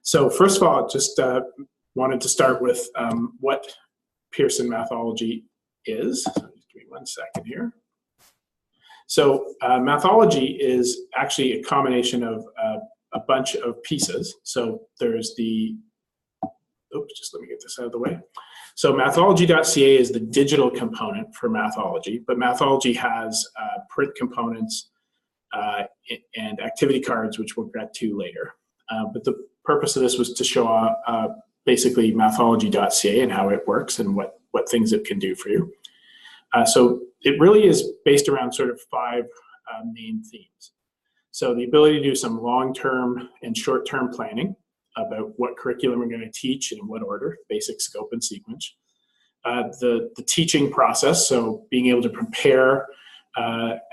So first of all, just wanted to start with what Pearson Mathology is. So just give me 1 second here. So Mathology is actually a combination of a bunch of pieces. So there's the, oops, just let me get this out of the way. So Mathology.ca is the digital component for Mathology, but Mathology has print components and activity cards, which we'll get to later. But the purpose of this was to show basically Mathology.ca and how it works and what things it can do for you. So it really is based around sort of 5 main themes. So the ability to do some long-term and short-term planning about what curriculum we're going to teach and in what order, basic, scope, and sequence. The teaching process, so being able to prepare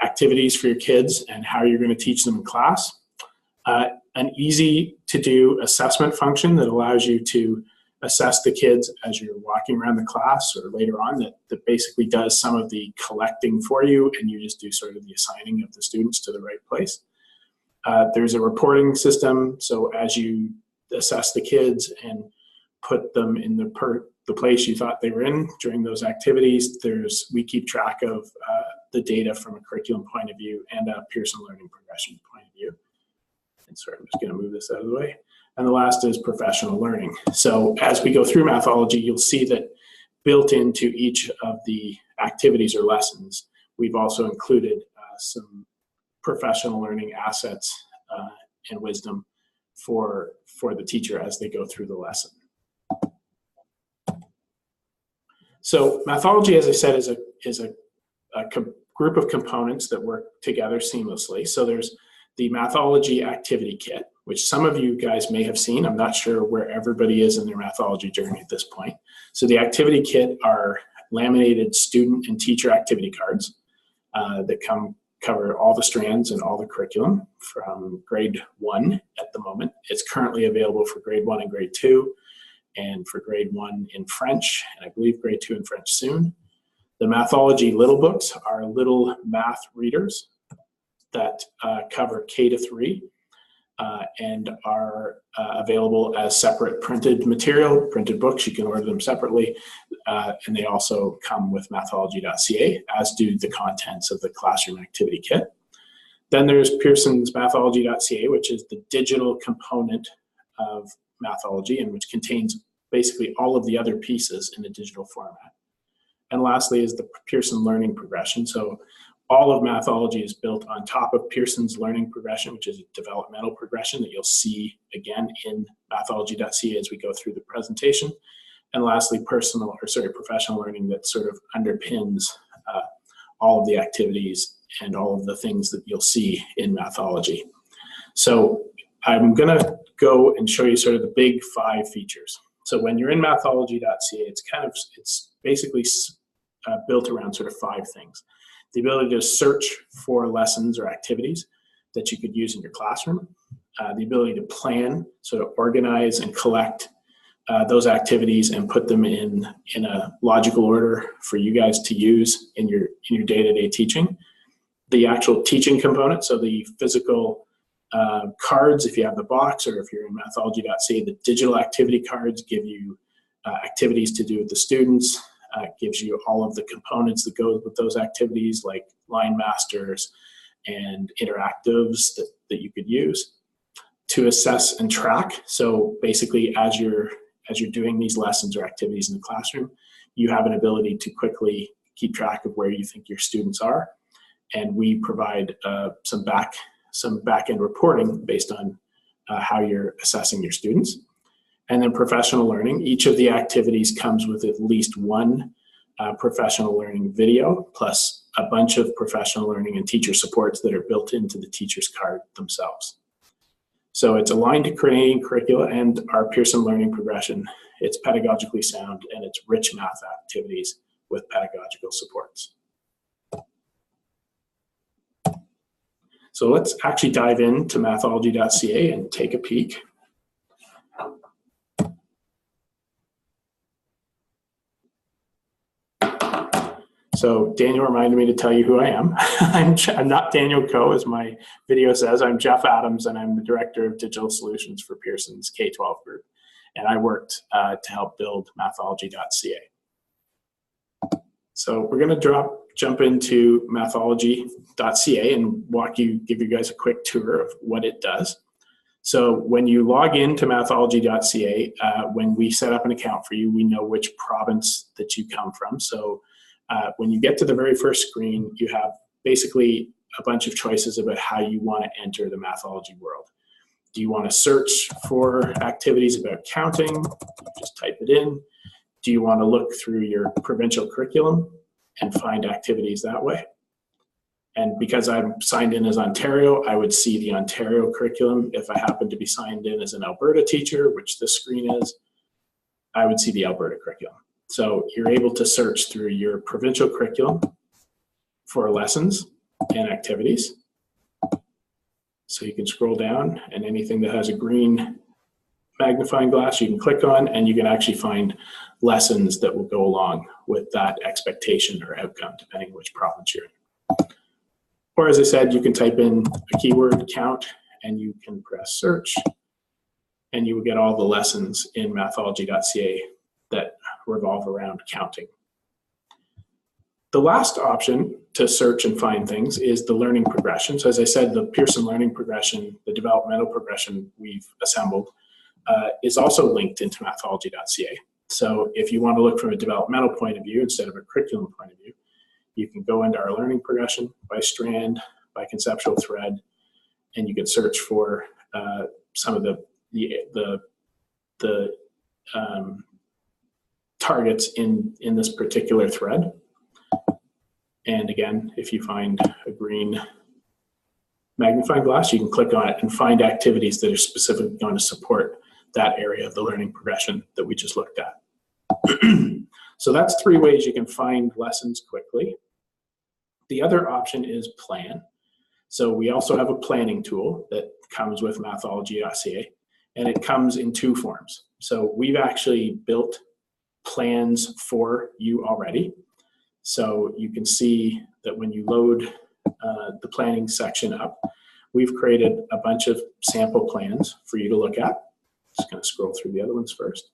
activities for your kids and how you're going to teach them in class. An easy-to-do assessment function that allows you to assess the kids as you're walking around the class or later on that basically does some of the collecting for you, and you just do sort of the assigning of the students to the right place. There's a reporting system, so as you assess the kids and put them in the place you thought they were in during those activities, we keep track of the data from a curriculum point of view and a Pearson learning progression point of view. And sorry, I'm just going to move this out of the way. And the last is professional learning. So as we go through Mathology, you'll see that built into each of the activities or lessons, we've also included some professional learning assets and wisdom for the teacher as they go through the lesson. So Mathology, as I said, is a group of components that work together seamlessly. So there's the Mathology activity kit, which some of you guys may have seen. I'm not sure where everybody is in their Mathology journey at this point. So the activity kit are laminated student and teacher activity cards that cover all the strands and all the curriculum from grade 1 at the moment. It's currently available for grade 1 and grade 2, and for grade 1 in French, and I believe grade 2 in French soon. The Mathology little books are little math readers that cover K to 3 and are available as separate printed material, printed books. You can order them separately, and they also come with Mathology.ca, as do the contents of the classroom activity kit. Then there's Pearson's Mathology.ca, which is the digital component of Mathology and which contains basically all of the other pieces in a digital format. And lastly is the Pearson learning progression. So all of Mathology is built on top of Pearson's learning progression, which is a developmental progression that you'll see again in Mathology.ca as we go through the presentation. And lastly, professional learning that sort of underpins all of the activities and all of the things that you'll see in Mathology. So I'm going to go and show you sort of the big 5 features. So when you're in Mathology.ca, it's basically built around sort of 5 things. The ability to search for lessons or activities that you could use in your classroom, the ability to plan, sort of organize and collect those activities and put them in a logical order for you guys to use in your day-to-day teaching. The actual teaching component, so the physical cards, if you have the box, or if you're in Mathology.ca, the digital activity cards give you activities to do with the students. Gives you all of the components that go with those activities, like line masters and interactives that you could use to assess and track. So basically, as you're doing these lessons or activities in the classroom, you have an ability to quickly keep track of where you think your students are, and we provide some back-end reporting based on how you're assessing your students. And then professional learning. Each of the activities comes with at least one professional learning video, plus a bunch of professional learning and teacher supports that are built into the teacher's card themselves. So it's aligned to Canadian curricula and our Pearson learning progression. It's pedagogically sound, and it's rich math activities with pedagogical supports. So let's actually dive into Mathology.ca and take a peek. So Daniel reminded me to tell you who I am. I'm not Daniel Coe, as my video says. I'm Jeff Adams, and I'm the Director of Digital Solutions for Pearson's K-12 group. And I worked to help build Mathology.ca. So we're going to jump into Mathology.ca and give you guys a quick tour of what it does. So when you log into Mathology.ca, when we set up an account for you, we know which province that you come from. So when you get to the very first screen, you have basically a bunch of choices about how you want to enter the Mathology world. Do you want to search for activities about counting? You just type it in. Do you want to look through your provincial curriculum and find activities that way? And because I'm signed in as Ontario, I would see the Ontario curriculum. If I happen to be signed in as an Alberta teacher, which this screen is, I would see the Alberta curriculum. So you're able to search through your provincial curriculum for lessons and activities. So you can scroll down, and anything that has a green magnifying glass you can click on, and you can actually find lessons that will go along with that expectation or outcome, depending which province you're in. Or as I said, you can type in a keyword count and you can press search, and you will get all the lessons in Mathology.ca that revolve around counting. The last option to search and find things is the learning progression. So as I said, the Pearson learning progression, the developmental progression we've assembled, is also linked into Mathology.ca. So if you want to look from a developmental point of view instead of a curriculum point of view, you can go into our learning progression by strand, by conceptual thread, and you can search for some of the targets in this particular thread. And again, if you find a green magnifying glass, you can click on it and find activities that are specifically going to support that area of the learning progression that we just looked at. So that's 3 ways you can find lessons quickly. The other option is plan. So we also have a planning tool that comes with Mathology.ca, and it comes in 2 forms. So we've actually built plans for you already. So you can see that when you load the planning section up, we've created a bunch of sample plans for you to look at. Just going to scroll through the other ones first.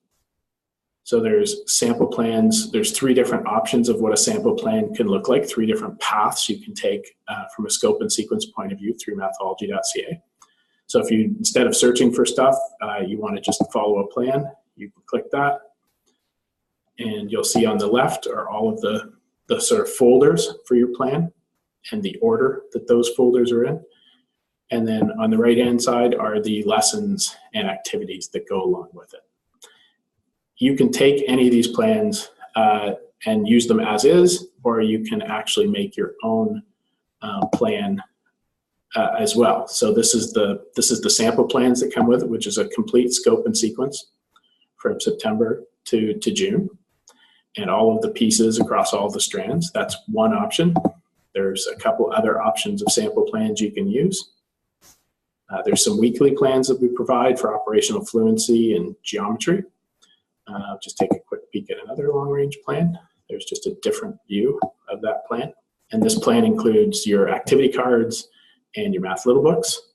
So there's sample plans. There's 3 different options of what a sample plan can look like, 3 different paths you can take from a scope and sequence point of view through Mathology.ca. So if you, instead of searching for stuff, you want to just follow a plan, you can click that. And you'll see on the left are all of the sort of folders for your plan and the order that those folders are in. And then on the right-hand side are the lessons and activities that go along with it. You can take any of these plans and use them as is, or you can actually make your own plan as well. So this is the sample plans that come with it, which is a complete scope and sequence from September to June, and all of the pieces across all the strands. That's one option. There's a couple other options of sample plans you can use. There's some weekly plans that we provide for operational fluency and geometry. Just take a quick peek at another long-range plan. There's just a different view of that plan. And this plan includes your activity cards and your math little books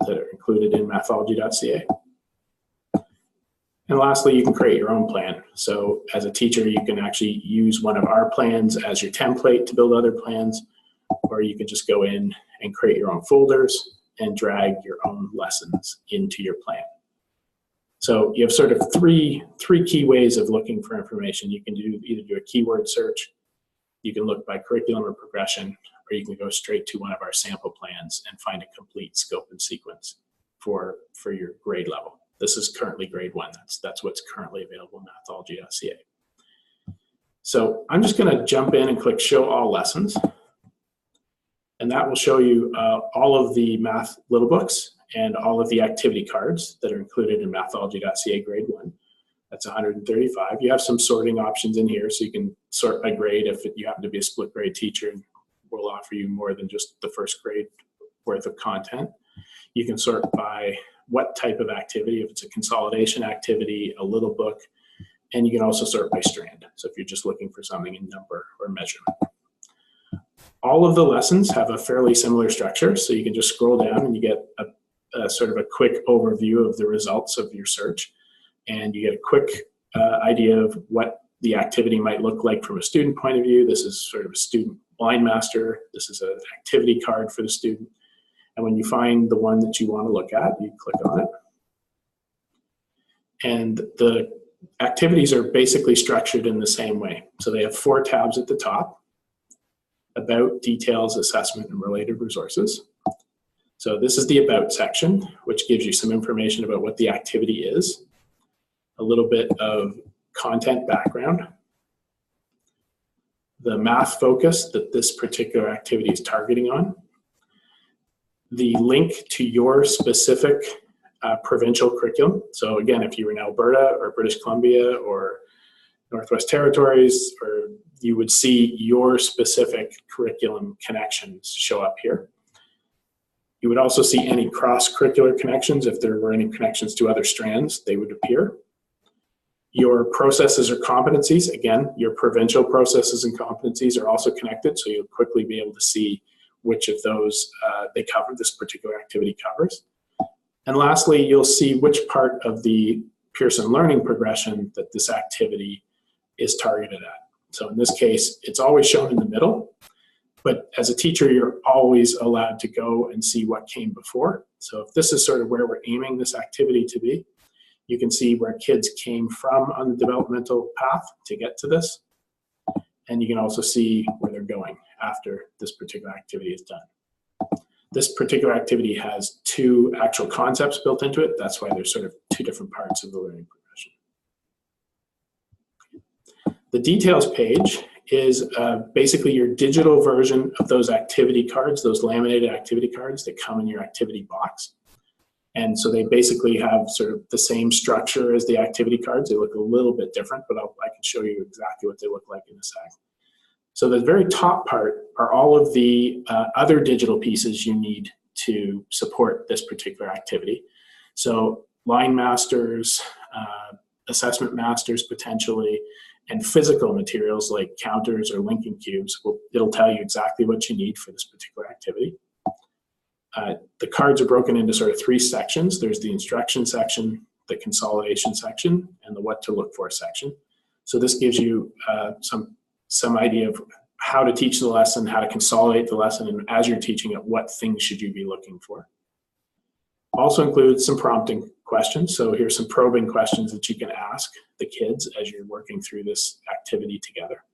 that are included in Mathology.ca. And lastly, you can create your own plan. So as a teacher, you can actually use one of our plans as your template to build other plans, or you can just go in and create your own folders and drag your own lessons into your plan. So you have sort of three key ways of looking for information. You can either do a keyword search, you can look by curriculum or progression, or you can go straight to one of our sample plans and find a complete scope and sequence for your grade level. This is currently grade 1. That's what's currently available in Mathology.ca. So I'm just going to jump in and click Show All Lessons. And that will show you all of the math little books and all of the activity cards that are included in Mathology.ca grade 1. That's 135. You have some sorting options in here, so you can sort by grade if you happen to be a split grade teacher, and we'll offer you more than just the first grade worth of content. You can sort by what type of activity, if it's a consolidation activity, a little book, and you can also sort by strand. So if you're just looking for something in number or measurement. All of the lessons have a fairly similar structure, so you can just scroll down and you get a sort of a quick overview of the results of your search, and you get a quick idea of what the activity might look like from a student point of view. This is sort of a student line master. This is an activity card for the student. And when you find the one that you want to look at, you click on it. And the activities are basically structured in the same way. So they have 4 tabs at the top: About, Details, Assessment, and Related Resources. So this is the About section, which gives you some information about what the activity is, a little bit of content background, the math focus that this particular activity is targeting on, the link to your specific provincial curriculum. So again, if you were in Alberta or British Columbia or Northwest Territories, or you would see your specific curriculum connections show up here. You would also see any cross-curricular connections. If there were any connections to other strands, they would appear. Your processes or competencies, again, your provincial processes and competencies are also connected, so you'll quickly be able to see which of those they cover, this particular activity covers. And lastly, you'll see which part of the Pearson learning progression that this activity is targeted at. So in this case, it's always shown in the middle, but as a teacher, you're always allowed to go and see what came before. So if this is sort of where we're aiming this activity to be, you can see where kids came from on the developmental path to get to this. And you can also see where they're going after this particular activity is done. This particular activity has 2 actual concepts built into it. That's why there's sort of 2 different parts of the learning progression. The details page is basically your digital version of those activity cards, those laminated activity cards that come in your activity box. And so they basically have sort of the same structure as the activity cards. They look a little bit different, but I can show you exactly what they look like in a sec. So the very top part are all of the other digital pieces you need to support this particular activity. So line masters, assessment masters potentially, and physical materials like counters or linking cubes. It'll tell you exactly what you need for this particular activity. The cards are broken into sort of 3 sections. There's the instruction section, the consolidation section, and the what to look for section. So this gives you some idea of how to teach the lesson, how to consolidate the lesson, and as you're teaching it, what things should you be looking for. Also includes some prompting questions. So here's some probing questions that you can ask the kids as you're working through this activity together.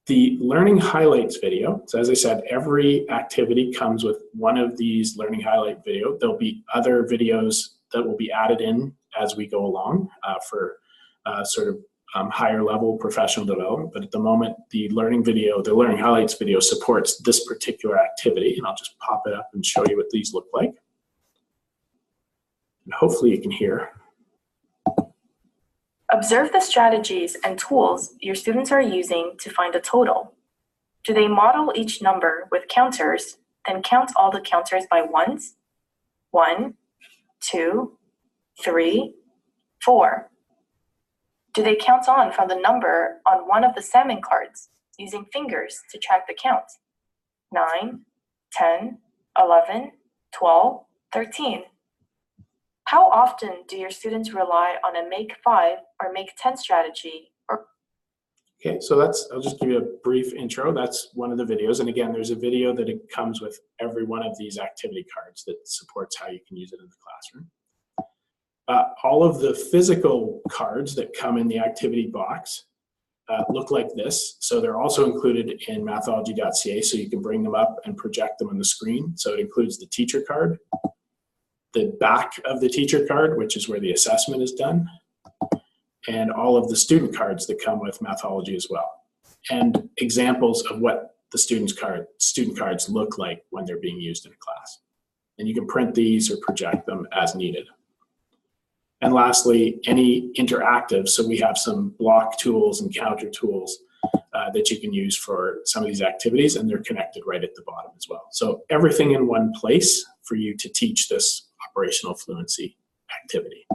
The learning highlights video, so as I said, every activity comes with one of these learning highlight video. There'll be other videos that will be added in as we go along for sort of higher level professional development. But at the moment, the learning highlights video supports this particular activity. And I'll just pop it up and show you what these look like. And hopefully you can hear. Observe the strategies and tools your students are using to find a total. Do they model each number with counters, then count all the counters by ones? 1, 2, 3, 4. Do they count on from the number on one of the salmon cards, using fingers to track the count? 9, 10, 11, 12, 13. How often do your students rely on a make 5 or make 10 strategy? Okay, so I'll just give you a brief intro. That's one of the videos. And again, there's a video that it comes with every one of these activity cards that supports how you can use it in the classroom. All of the physical cards that come in the activity box look like this. So they're also included in Mathology.ca, so you can bring them up and project them on the screen. So it includes the teacher card, the back of the teacher card, which is where the assessment is done, and all of the student cards that come with Mathology as well, and examples of what the student cards look like when they're being used in a class. And you can print these or project them as needed. And lastly, any interactive, so we have some block tools and counter tools that you can use for some of these activities, and they're connected right at the bottom as well. So everything in one place for you to teach this operational fluency activity.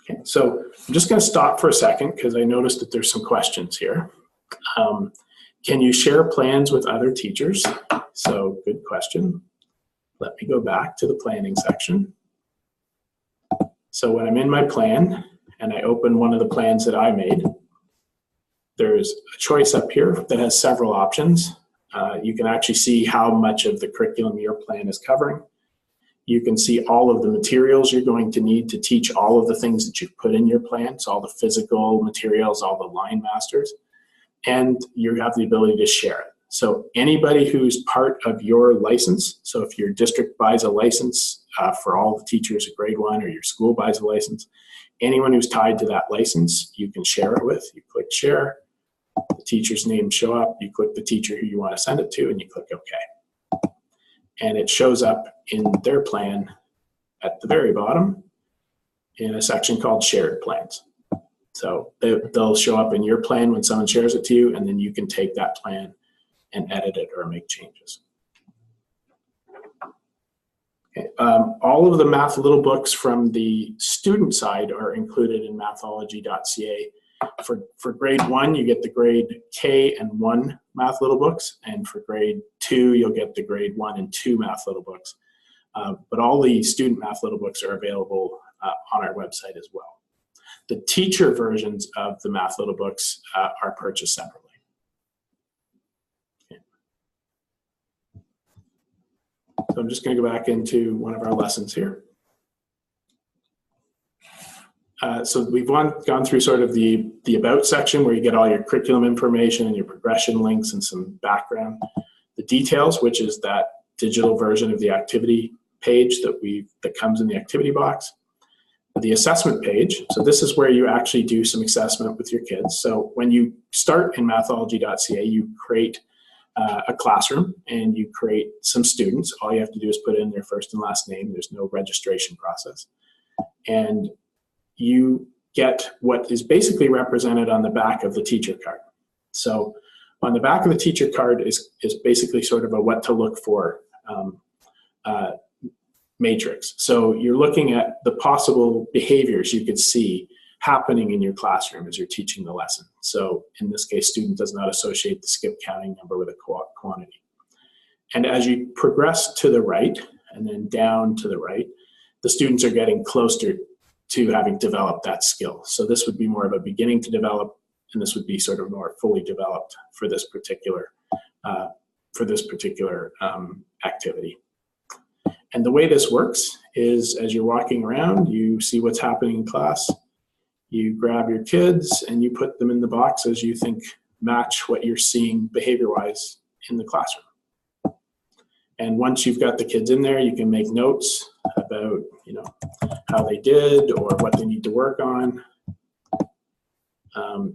Okay, so I'm just going to stop for a second because I noticed that there's some questions here. Can you share plans with other teachers? So good question. Let me go back to the planning section. So when I'm in my plan and I open one of the plans that I made, there's a choice up here that has several options. You can actually see how much of the curriculum your plan is covering. You can see all of the materials you're going to need to teach all of the things that you've put in your plan, so all the physical materials, all the line masters, and you have the ability to share it. So anybody who's part of your license, so if your district buys a license for all the teachers at grade 1, or your school buys a license, anyone who's tied to that license, you can share it with. You click share, the teacher's name show up, you click the teacher who you want to send it to, and you click OK. And it shows up in their plan at the very bottom in a section called shared plans. So they'll show up in your plan when someone shares it to you, and then you can take that plan and edit it or make changes. Okay. All of the math little books from the student side are included in Mathology.ca. For grade 1, you get the grade K and 1 math little books, and for grade 2, you'll get the grade 1 and 2 math little books. But all the student math little books are available on our website as well. The teacher versions of the math little books are purchased separately. Okay. So I'm just going to go back into one of our lessons here. So we've gone through sort of the about section where you get all your curriculum information and your progression links and some background. The details, which is that digital version of the activity page that comes in the activity box. The assessment page, so this is where you actually do some assessment with your kids. So when you start in Mathology.ca, you create a classroom and you create some students. All you have to do is put in their first and last name. There's no registration process. And you get what is basically represented on the back of the teacher card. So on the back of the teacher card is basically sort of a what to look for matrix. So you're looking at the possible behaviors you could see happening in your classroom as you're teaching the lesson. So in this case, student does not associate the skip counting number with a quantity. And as you progress to the right and then down to the right, the students are getting closer to having developed that skill. So this would be more of a beginning to develop, and this would be sort of more fully developed for this particular activity. And the way this works is as you're walking around, you see what's happening in class, you grab your kids and you put them in the boxes you think match what you're seeing behavior-wise in the classroom. And once you've got the kids in there, you can make notes about, how they did or what they need to work on.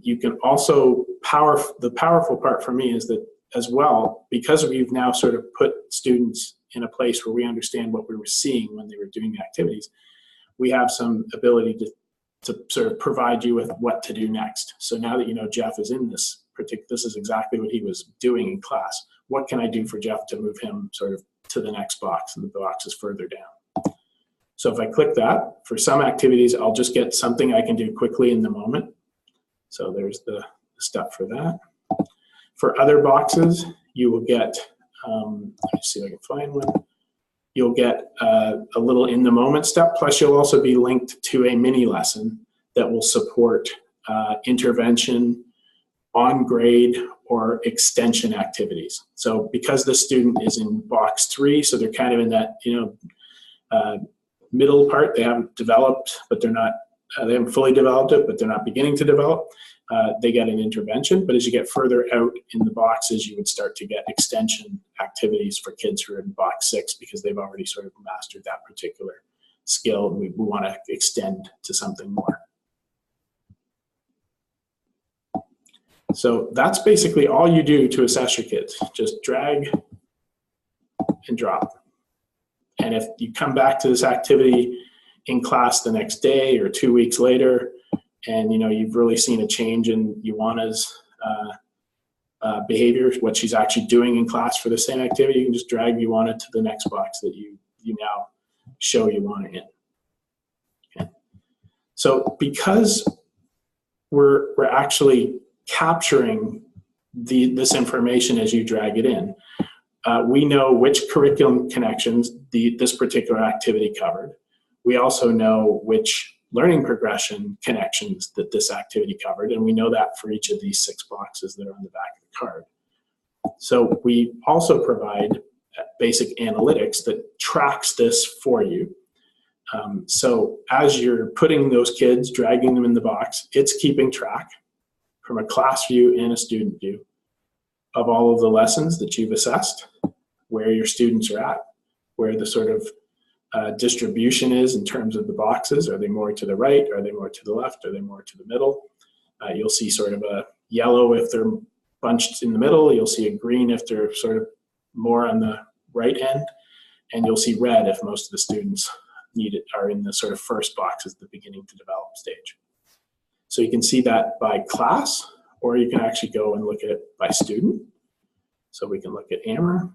You can also, the powerful part for me is that as well, because we've now sort of put students in a place where we understand what we were seeing when they were doing the activities, we have some ability to sort of provide you with what to do next. So now that you know Jeff is in this is exactly what he was doing in class, what can I do for Jeff to move him sort of to the next box, and the box is further down. So if I click that, for some activities, I'll just get something I can do quickly in the moment. So there's the step for that. For other boxes, you will get, let me see if I can find one. You'll get a little in the moment step, plus you'll also be linked to a mini lesson that will support intervention, on grade, or extension activities. So because the student is in box 3, so they're kind of in that, middle part, they haven't developed, but they're not, they haven't fully developed it, but they're not beginning to develop. They get an intervention, but as you get further out in the boxes, you would start to get extension activities for kids who are in box 6 because they've already sort of mastered that particular skill, and we want to extend to something more. So that's basically all you do to assess your kids. Just drag and drop. And if you come back to this activity in class the next day or 2 weeks later, and you've really seen a change in Ioana's behavior, what she's actually doing in class for the same activity, you can just drag Ioana to the next box that you now show Ioana in. Okay. So because we're actually capturing this information as you drag it in. We know which curriculum connections this particular activity covered. We also know which learning progression connections that this activity covered, and we know that for each of these 6 boxes that are on the back of the card. So we also provide basic analytics that tracks this for you. So as you're putting those kids, dragging them in the box, it's keeping track from a class view and a student view of all of the lessons that you've assessed, where your students are at, where the sort of distribution is in terms of the boxes. Are they more to the right? Are they more to the left? Are they more to the middle? You'll see sort of a yellow if they're bunched in the middle. You'll see a green if they're sort of more on the right end. And you'll see red if most of the students are in the sort of first boxes at the beginning to develop stage. So you can see that by class, or you can actually go and look at it by student. So we can look at Amber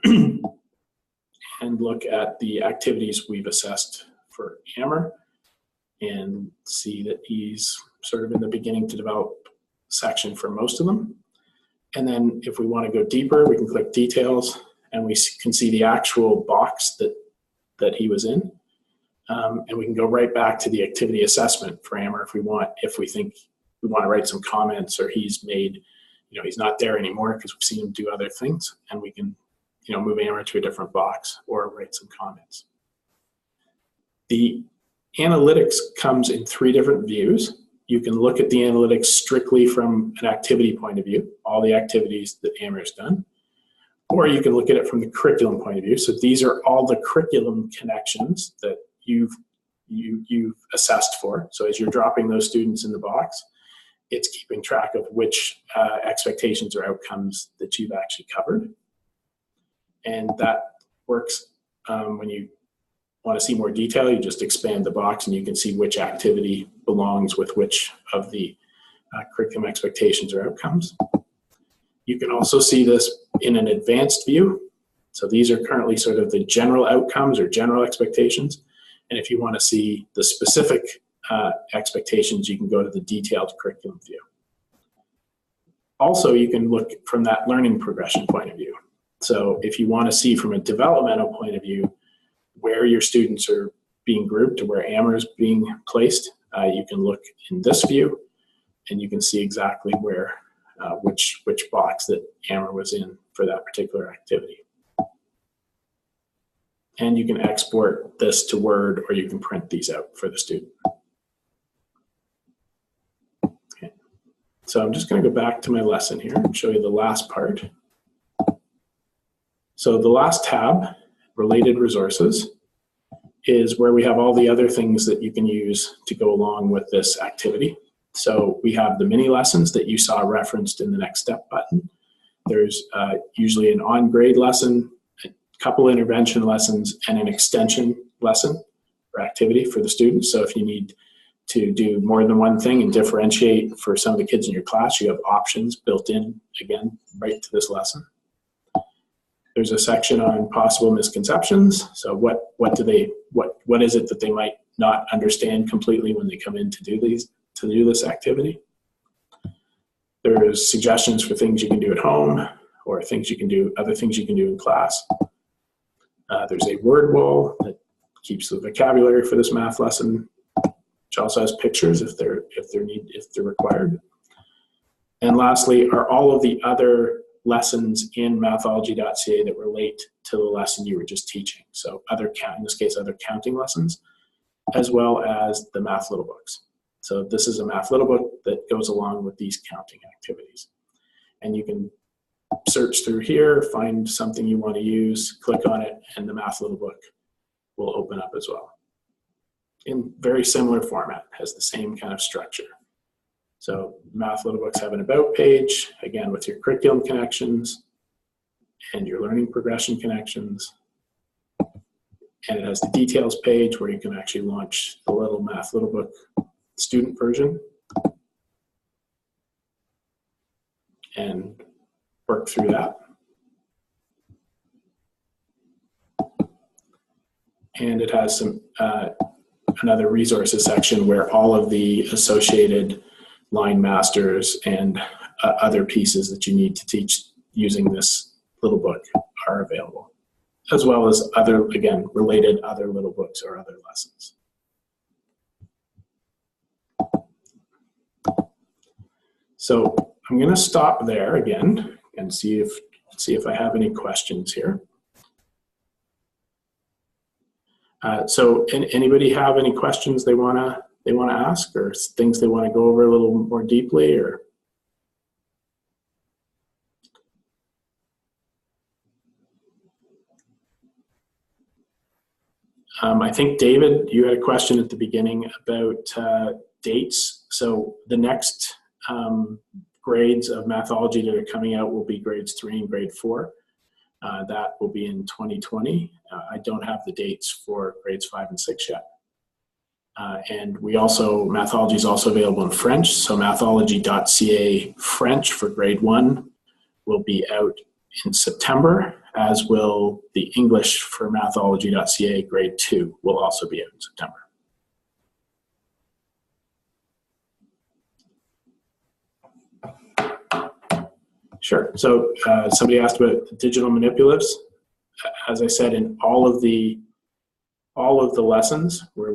and look at the activities we've assessed for Amber and see that he's sort of in the beginning to develop section for most of them. And then if we want to go deeper, we can click details and we can see the actual box that he was in. And we can go right back to the activity assessment for Amber if we think we want to write some comments, or he's made, he's not there anymore because we've seen him do other things, and we can, move Amber to a different box or write some comments. The analytics comes in 3 different views. You can look at the analytics strictly from an activity point of view, all the activities that Amber has done, or you can look at it from the curriculum point of view. So these are all the curriculum connections that you've assessed for. So as you're dropping those students in the box, it's keeping track of which expectations or outcomes that you've actually covered. And that works when you want to see more detail, you just expand the box and you can see which activity belongs with which of the curriculum expectations or outcomes. You can also see this in an advanced view. So these are currently sort of the general outcomes or general expectations. And if you want to see the specific expectations, you can go to the detailed curriculum view. Also, you can look from that learning progression point of view. So if you want to see from a developmental point of view where your students are being grouped or where Amber is being placed, you can look in this view and you can see exactly where which box that Amber was in for that particular activity. And you can export this to Word, or you can print these out for the student. Okay. So I'm just going to go back to my lesson here and show you the last part. So the last tab, Related Resources, is where we have all the other things that you can use to go along with this activity. So we have the mini lessons that you saw referenced in the Next Step button. There's usually an on-grade lesson, couple intervention lessons, and an extension lesson or activity for the students. So if you need to do more than one thing and differentiate for some of the kids in your class, you have options built in, again, right to this lesson. There's a section on possible misconceptions. So what is it that they might not understand completely when they come in to do this activity? There's suggestions for things you can do at home, or other things you can do in class. There's a word wall that keeps the vocabulary for this math lesson, which also has pictures if they're required. And lastly are all of the other lessons in Mathology.ca that relate to the lesson you were just teaching. So in this case, other counting lessons, as well as the Math Little Books. So this is a Math Little Book that goes along with these counting activities. And you can search through here, find something you want to use, click on it, and the Math Little Book will open up as well. In very similar format, has the same kind of structure. So Math Little Books have an About page, again with your curriculum connections and your learning progression connections. And it has the details page where you can actually launch the little Math Little Book student version and work through that. And it has some another resources section where all of the associated line masters and other pieces that you need to teach using this little book are available, as well as other, again, related other little books or other lessons. So I'm going to stop there again and see if I have any questions here. So anybody have any questions they want to ask, or things they want to go over a little more deeply, or? I think, David, you had a question at the beginning about dates. So the next grades of Mathology that are coming out will be grades 3 and grade 4. That will be in 2020. I don't have the dates for grades 5 and 6 yet. And Mathology is also available in French. So Mathology.ca French for grade 1 will be out in September, as will the English for Mathology.ca grade 2 will also be out in September. Sure. So somebody asked about the digital manipulatives. As I said, in all of the lessons where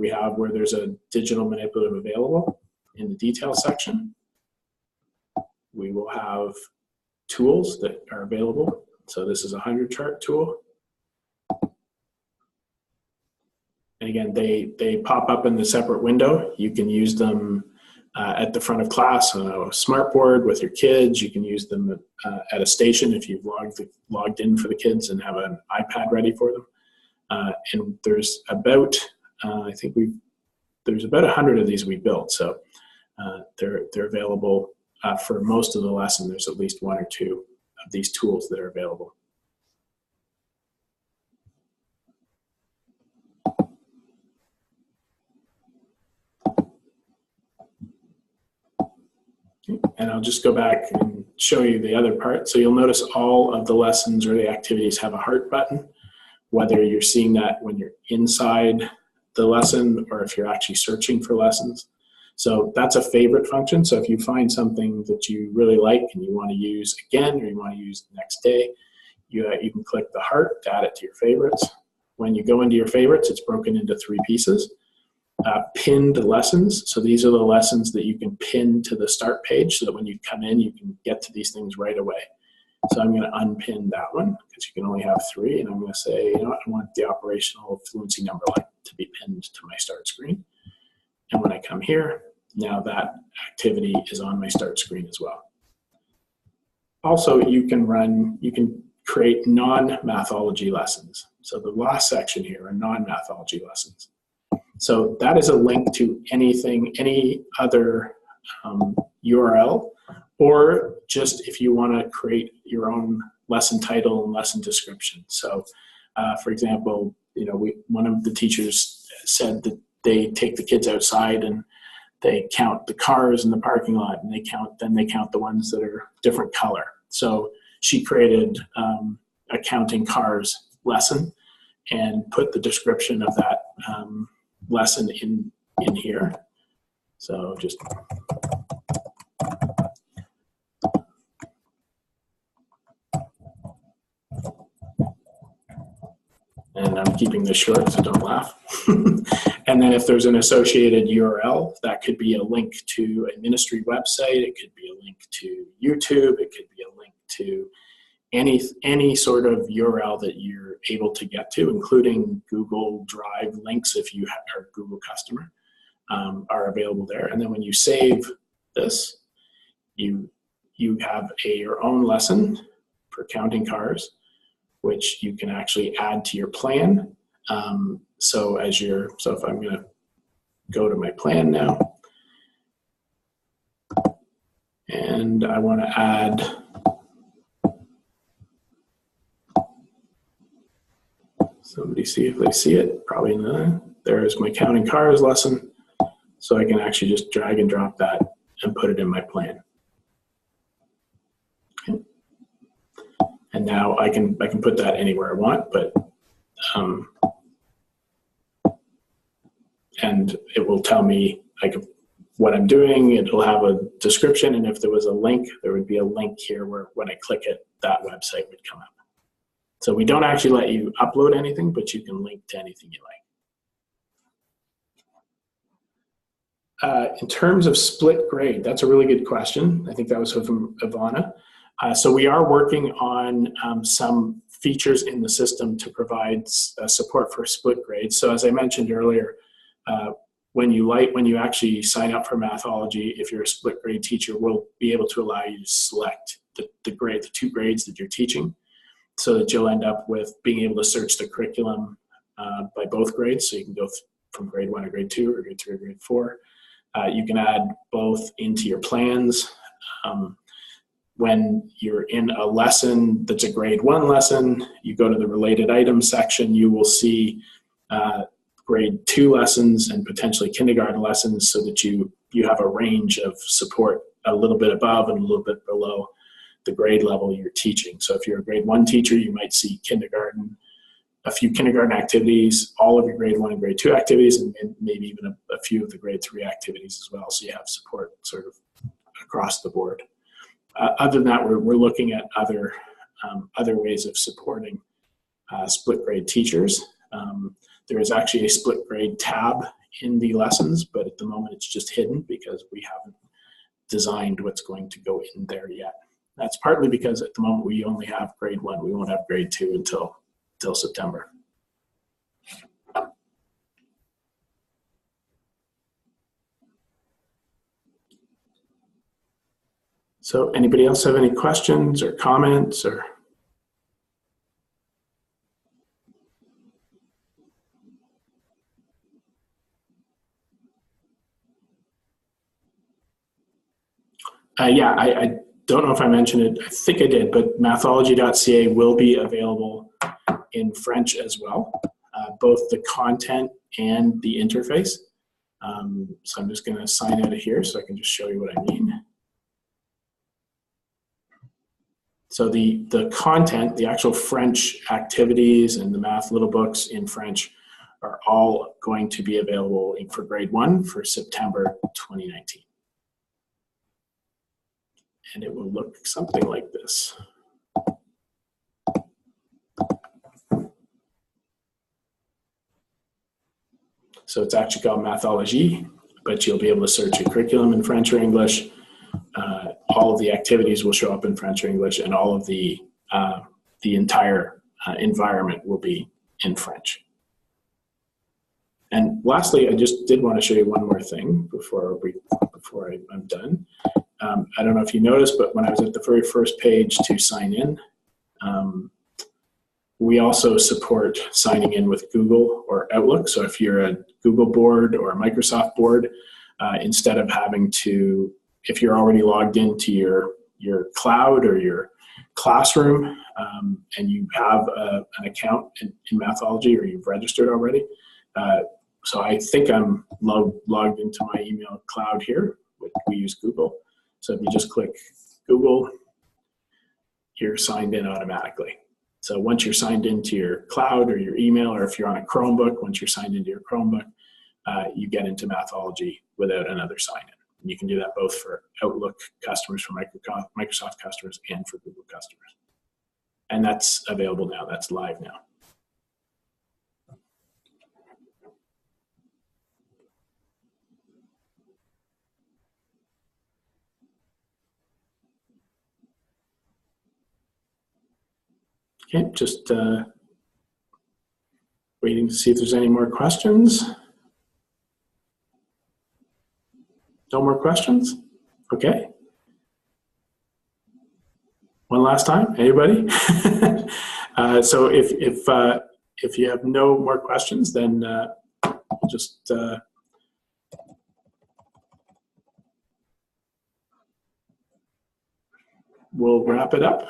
there's a digital manipulative available in the detail section, we will have tools that are available. So this is a 100 chart tool. And again, they pop up in the separate window. You can use them at the front of class on a smartboard with your kids. You can use them at a station if you've logged in for the kids and have an iPad ready for them. And there's about, there's about 100 of these we built. So they're available for most of the lesson. There's at least 1 or 2 of these tools that are available. And I'll just go back and show you the other part. So you'll notice all of the lessons or the activities have a heart button, whether you're seeing that when you're inside the lesson or if you're actually searching for lessons. So that's a favorite function. So if you find something that you really like and you want to use again, or you want to use the next day, you can click the heart to add it to your favorites. When you go into your favorites, it's broken into 3 pieces. Pinned lessons. So these are the lessons that you can pin to the start page so that when you come in, you can get to these things right away. So I'm going to unpin that one because you can only have 3. And I'm going to say, you know what, I want the operational fluency number line to be pinned to my start screen. And when I come here, now that activity is on my start screen as well. Also, you can create non-Mathology lessons. So the last section here are non-Mathology lessons. So that is a link to any other URL, or just if you want to create your own lesson title and lesson description. So, for example, one of the teachers said that they take the kids outside and they count the cars in the parking lot, and then they count the ones that are different color. So she created a counting cars lesson and put the description of that lesson in here. So just and I'm keeping this short, so don't laugh. And then if there's an associated URL, that could be a link to a ministry website, it could be a link to YouTube, it could be a link to any sort of URL that you're able to get to, including Google Drive links if you are a Google customer, are available there. And then when you save this, you have your own lesson for counting cars, which you can actually add to your plan. So if I'm going to go to my plan now, and I want to add somebody, see if they see it, probably not. There's my counting cars lesson. So I can actually just drag and drop that and put it in my plan. Okay. And now I can put that anywhere I want, but and it will tell me, I can what I'm doing. It'll have a description, and if there was a link, there would be a link here where when I click it, that website would come up. So we don't actually let you upload anything, but you can link to anything you like. In terms of split grade, that's a really good question. I think that was from Ivana. So we are working on some features in the system to provide support for split grade. So as I mentioned earlier, when you actually sign up for Mathology, if you're a split grade teacher, we'll be able to allow you to select the two grades that you're teaching, so that you'll end up with being able to search the curriculum by both grades. So you can go from grade 1 to grade 2 or grade 3 or grade 4. You can add both into your plans. When you're in a lesson that's a grade 1 lesson, you go to the related items section, you will see grade 2 lessons and potentially kindergarten lessons, so that you have a range of support a little bit above and a little bit below the grade level you're teaching. So if you're a grade 1 teacher, you might see kindergarten, a few kindergarten activities, all of your grade 1 and grade 2 activities, and maybe even a few of the grade 3 activities as well. So you have support sort of across the board. Other than that, we're looking at other ways of supporting split grade teachers. There is actually a split grade tab in the lessons, but at the moment it's just hidden because we haven't designed what's going to go in there yet. That's partly because at the moment we only have grade 1. We won't have grade 2 until September. So anybody else have any questions or comments or? Yeah, I don't know if I mentioned it. I think I did, but Mathology.ca will be available in French as well, both the content and the interface. So I'm just going to sign out of here so I can just show you what I mean. So the content, the actual French activities and the math little books in French are all going to be available for grade 1 for September 2019. And it will look something like this. So it's actually called Mathology, but you'll be able to search your curriculum in French or English. All of the activities will show up in French or English, and all of the entire environment will be in French. And lastly, I just did want to show you one more thing before I'm done. I don't know if you noticed, but when I was at the very first page to sign in, we also support signing in with Google or Outlook. So if you're a Google board or a Microsoft board, instead of having to, if you're already logged into your cloud or your classroom and you have an account in Mathology or you've registered already, so I think I'm logged into my email cloud here. We use Google. So if you just click Google, you're signed in automatically. So once you're signed into your cloud or your email, or if you're on a Chromebook, once you're signed into your Chromebook, you get into Mathology without another sign-in. And you can do that both for Outlook customers, for Microsoft customers, and for Google customers. And that's available now. That's live now. Okay, just waiting to see if there's any more questions. No more questions? Okay. One last time, anybody? So if you have no more questions, then we'll just we'll wrap it up.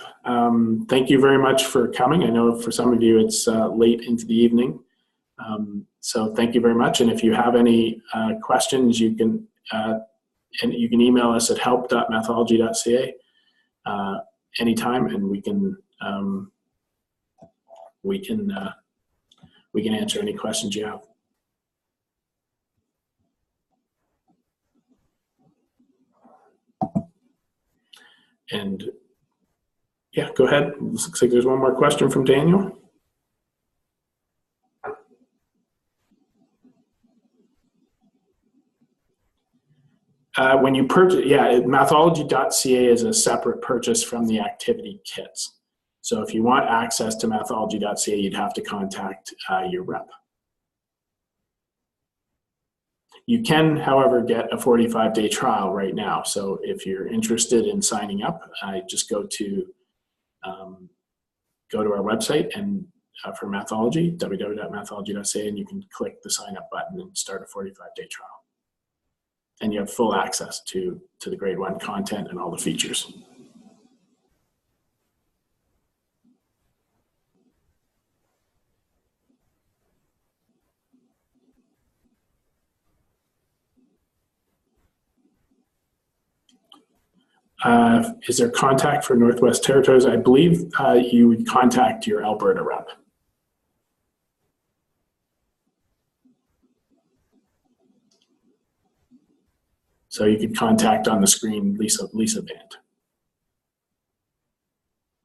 Thank you very much for coming. I know for some of you it's late into the evening. So thank you very much. And if you have any questions, you can email us at help.mathology.ca anytime, and we can answer any questions you have. And yeah, go ahead. Looks like there's one more question from Daniel. When you purchase, yeah, Mathology.ca is a separate purchase from the activity kits. So if you want access to Mathology.ca, you'd have to contact your rep. You can, however, get a 45-day trial right now. So if you're interested in signing up, just go to our website and for Mathology, www.mathology.ca, and you can click the sign up button and start a 45-day trial. And you have full access to the grade 1 content and all the features. Is there contact for Northwest Territories? I believe you would contact your Alberta rep. So you could contact on the screen Lisa Vant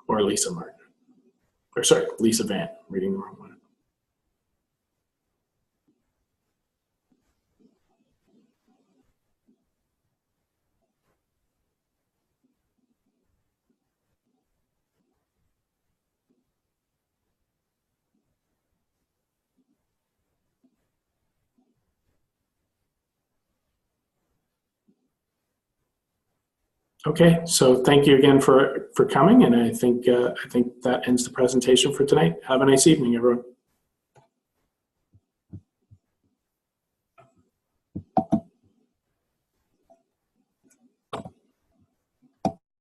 or Lisa Martin, or sorry, Lisa Vant, reading the wrong one. Okay, so thank you again for coming, and I think that ends the presentation for tonight. Have a nice evening, everyone.